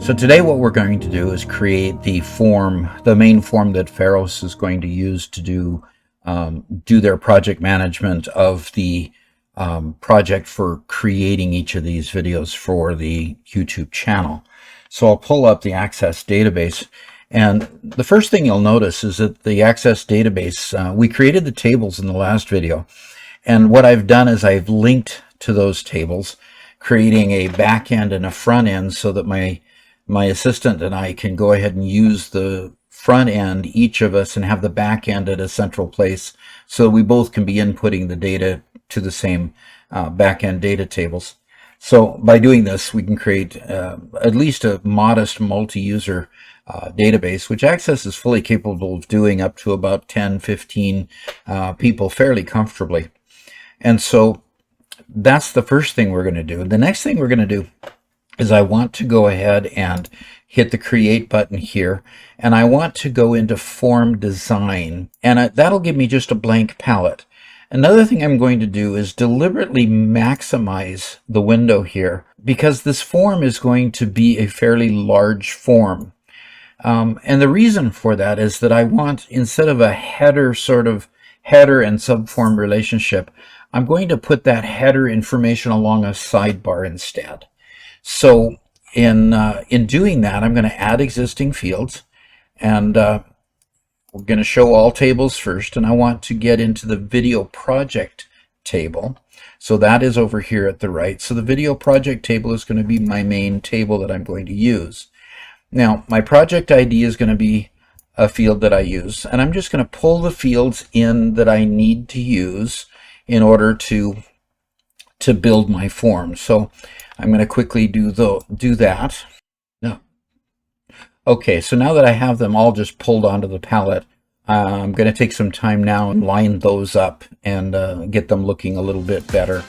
So today what we're going to do is create the form, the main form that Pharos is going to use to do their project management of the project for creating each of these videos for the YouTube channel. So I'll pull up the Access database, and the first thing you'll notice is that the Access database, we created the tables in the last video, and what I've done is I've linked to those tables, creating a back end and a front end so that my assistant and I can go ahead and use the front end, each of us, and have the back end at a central place so we both can be inputting the data to the same back end data tables. So by doing this, we can create at least a modest multi-user database, which Access is fully capable of doing up to about 10, 15 people fairly comfortably. And so that's the first thing we're going to do. The next thing we're going to do is I want to go ahead and hit the create button here, and I want to go into form design, and that'll give me just a blank palette. Another thing I'm going to do is deliberately maximize the window here, because this form is going to be a fairly large form. And the reason for that is that I want, instead of a header and subform relationship, I'm going to put that header information along a sidebar instead. So in doing that, I'm going to add existing fields, and we're going to show all tables first, and I want to get into the video project table. So that is over here at the right. So the video project table is going to be my main table that I'm going to use. Now, my project ID is going to be a field that I use, and I'm just going to pull the fields in that I need to use in order to build my form. So I'm going to quickly do that. No. Okay, so now that I have them all just pulled onto the palette, I'm going to take some time now and line those up and get them looking a little bit better.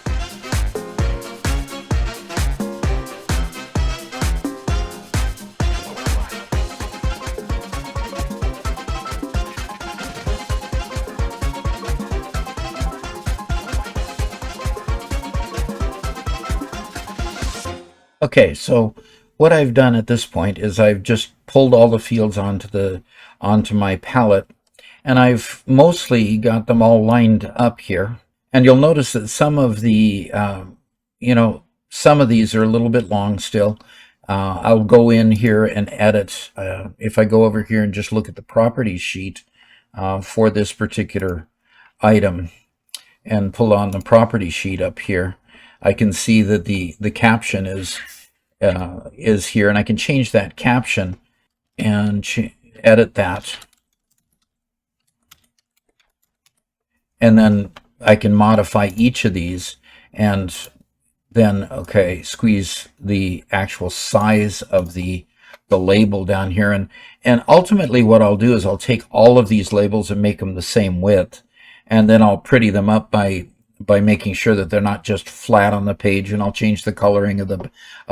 Okay, so what I've done at this point is I've just pulled all the fields onto my palette, and I've mostly got them all lined up here. And you'll notice that some of the, some of these are a little bit long still. I'll go in here and edit. If I go over here and just look at the properties sheet for this particular item and pull on the property sheet up here, I can see that the caption is here, and I can change that caption and edit that, and then I can modify each of these, and then squeeze the actual size of the label down here, and ultimately what I'll do is I'll take all of these labels and make them the same width, and then I'll pretty them up by making sure that they're not just flat on the page, and I'll change the coloring of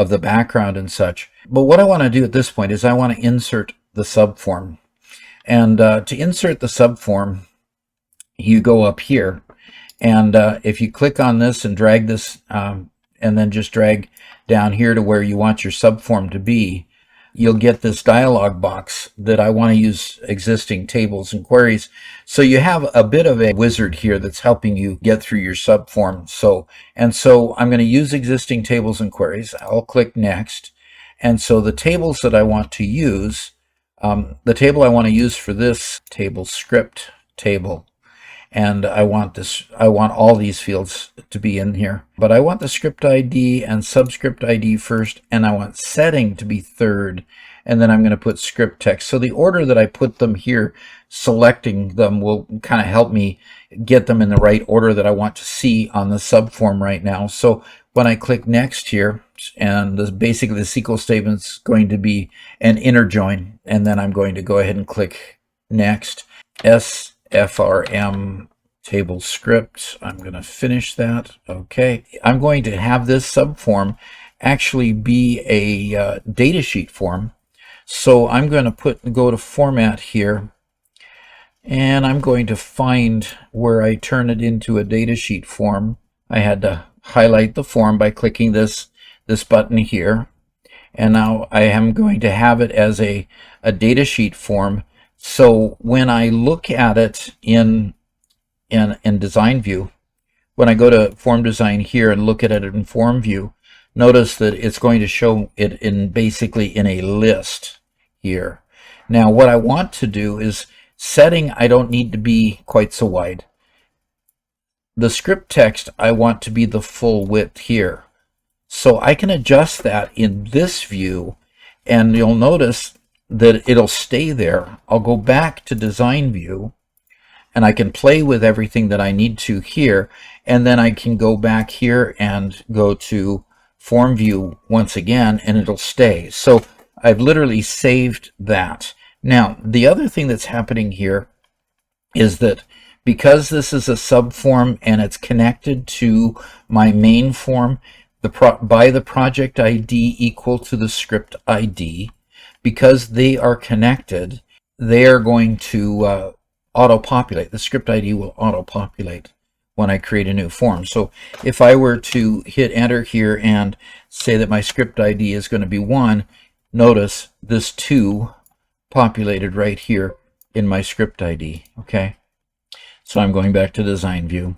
the background and such. But what I want to do at this point is I want to insert the subform. And to insert the subform, you go up here, and if you click on this and drag this, and then just drag down here to where you want your subform to be, you'll get this dialog box that I want to use existing tables and queries. So you have a bit of a wizard here that's helping you get through your subform. So I'm going to use existing tables and queries. I'll click next. And so the tables that I want to use, the table I want to use for this table, script table, and I want all these fields to be in here, but I want the script ID and subscript ID first, and I want setting to be third, and then I'm going to put script text. So the order that I put them here, selecting them, will kind of help me get them in the right order that I want to see on the subform right now. So when I click next here, and basically the SQL statement's going to be an inner join, and then I'm going to go ahead and click next. SFRM table script. I'm going to finish that. Okay. I'm going to have this subform actually be a datasheet form. So I'm going to go to format here, and I'm going to find where I turn it into a datasheet form. I had to highlight the form by clicking this button here, And now I am going to have it as a datasheet form. So when I look at it in design view, when I go to form design here and look at it in form view, notice that it's going to show it in basically in a list here. Now what I want to do is setting, I don't need to be quite so wide. The script text I want to be the full width here. So I can adjust that in this view, and you'll notice that it'll stay there. I'll go back to design view, and I can play with everything that I need to here, and then I can go back here and go to form view once again, and it'll stay. So I've literally saved that. Now, the other thing that's happening here is that because this is a subform and it's connected to my main form, by the project ID equal to the script ID, because they are connected, they are going to auto-populate. The script ID will auto-populate when I create a new form. So if I were to hit enter here and say that my script ID is going to be 1, notice this 2 populated right here in my script ID. Okay, so I'm going back to design view.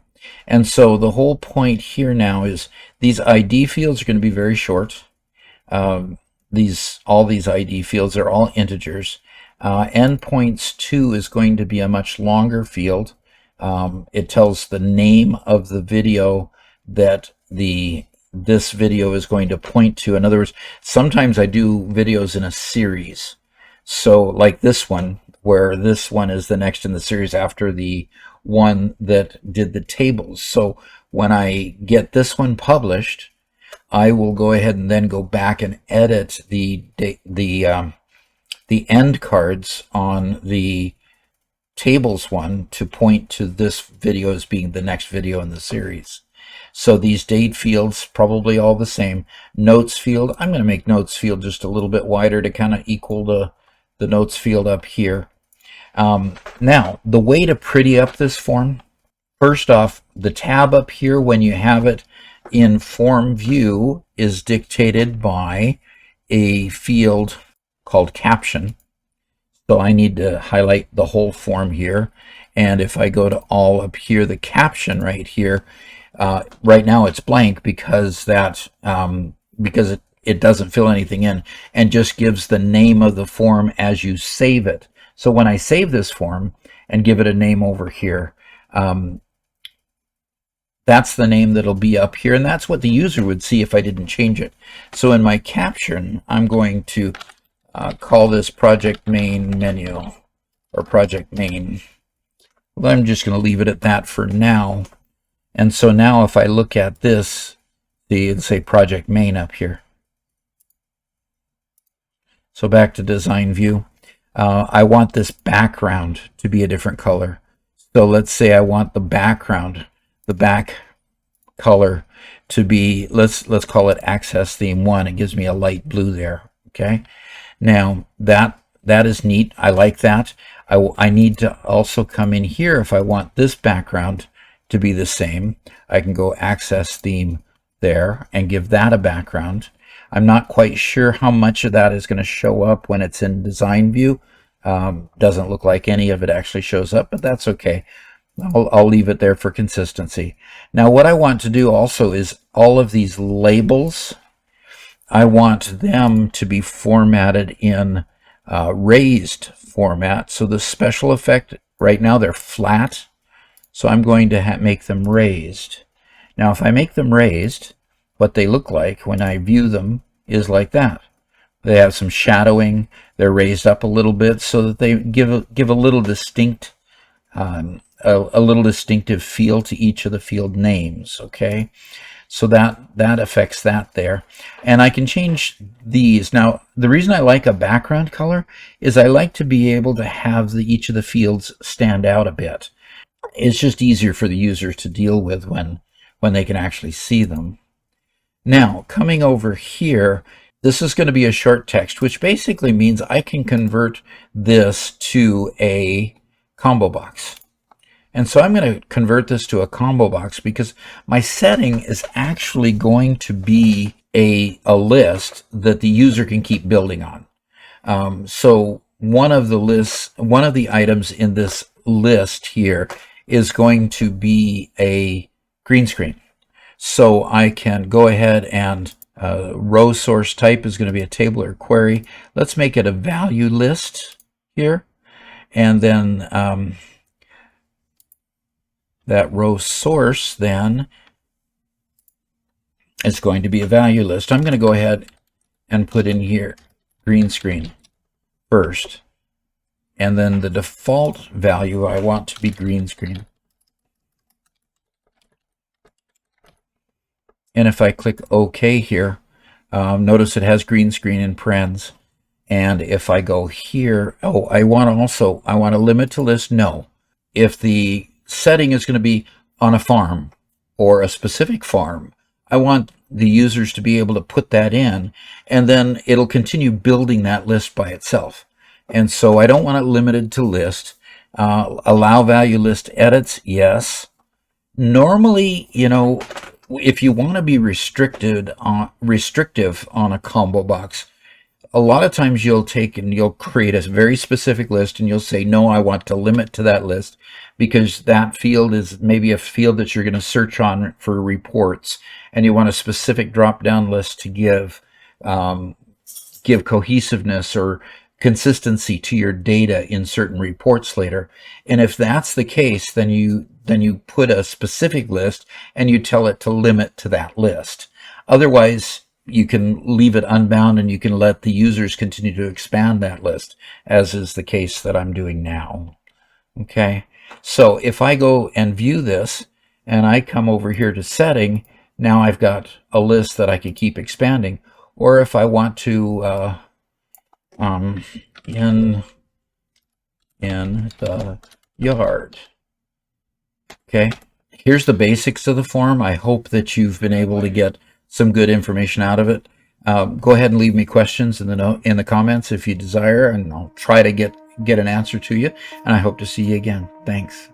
And so the whole point here now is these ID fields are going to be very short. All these ID fields are all integers. Endpoints 2 is going to be a much longer field. It tells the name of the video that this video is going to point to. In other words, sometimes I do videos in a series. So like this one, where this one is the next in the series after the one that did the tables. So when I get this one published, I will go ahead and then go back and edit the end cards on the tables one to point to this video as being the next video in the series. So these date fields, probably all the same. Notes field, I'm going to make notes field just a little bit wider to kind of equal the notes field up here. Now, the way to pretty up this form, first off, the tab up here when you have it in form view is dictated by a field called caption. So I need to highlight the whole form here. And if I go to all up here, the caption right here, right now it's blank because it doesn't fill anything in and just gives the name of the form as you save it. So when I save this form and give it a name over here, that's the name that'll be up here, and that's what the user would see if I didn't change it. So in my caption, I'm going to call this project main menu, or project main. Well, I'm just going to leave it at that for now. And so now if I look at this, let's say project main up here. So back to design view. I want this background to be a different color. So let's say I want the background, the back color to be, let's call it access theme 1. It gives me a light blue there. Okay. Now that is neat. I like that. I need to also come in here if I want this background to be the same. I can go access theme there and give that a background. I'm not quite sure how much of that is going to show up when it's in design view. Doesn't look like any of it actually shows up, but that's okay. I'll leave it there for consistency. Now what I want to do also is all of these labels, I want them to be formatted in raised format. So the special effect, right now they're flat, so I'm going to make them raised. Now if I make them raised, what they look like when I view them is like that. They have some shadowing. They're raised up a little bit so that they give a little distinct, a little distinctive feel to each of the field names. Okay, so that affects that there, and I can change these. Now the reason I like a background color is I like to be able to have each of the fields stand out a bit. It's just easier for the user to deal with when they can actually see them. Now coming over here, this is going to be a short text, which basically means I can convert this to a combo box. And so I'm going to convert this to a combo box because my setting is actually going to be a list that the user can keep building on. So one of the items in this list here is going to be a green screen. So I can go ahead and row source type is going to be a table or query. Let's make it a value list here. And then that row source then is going to be a value list. I'm going to go ahead and put in here green screen first. And then the default value I want to be green screen. And if I click OK here, notice it has green screen in parens. And if I go here, oh, I want to limit to list? No. If the setting is going to be on a farm or a specific farm, I want the users to be able to put that in, and then it'll continue building that list by itself. And so I don't want it limited to list. Allow value list edits, yes. Normally, you know, if you want to be restrictive on a combo box, a lot of times you'll take and you'll create a very specific list and you'll say, no, I want to limit to that list because that field is maybe a field that you're going to search on for reports, and you want a specific drop-down list to give cohesiveness or consistency to your data in certain reports later. And if that's the case, then you put a specific list and you tell it to limit to that list. Otherwise, you can leave it unbound and you can let the users continue to expand that list, as is the case that I'm doing now. Okay, so if I go and view this and I come over here to setting, now I've got a list that I can keep expanding. Or if I want to in the yard. Okay, here's the basics of the form. I hope that you've been able to get some good information out of it. Go ahead and leave me questions in the comments if you desire, and I'll try to get an answer to you. And I hope to see you again. Thanks.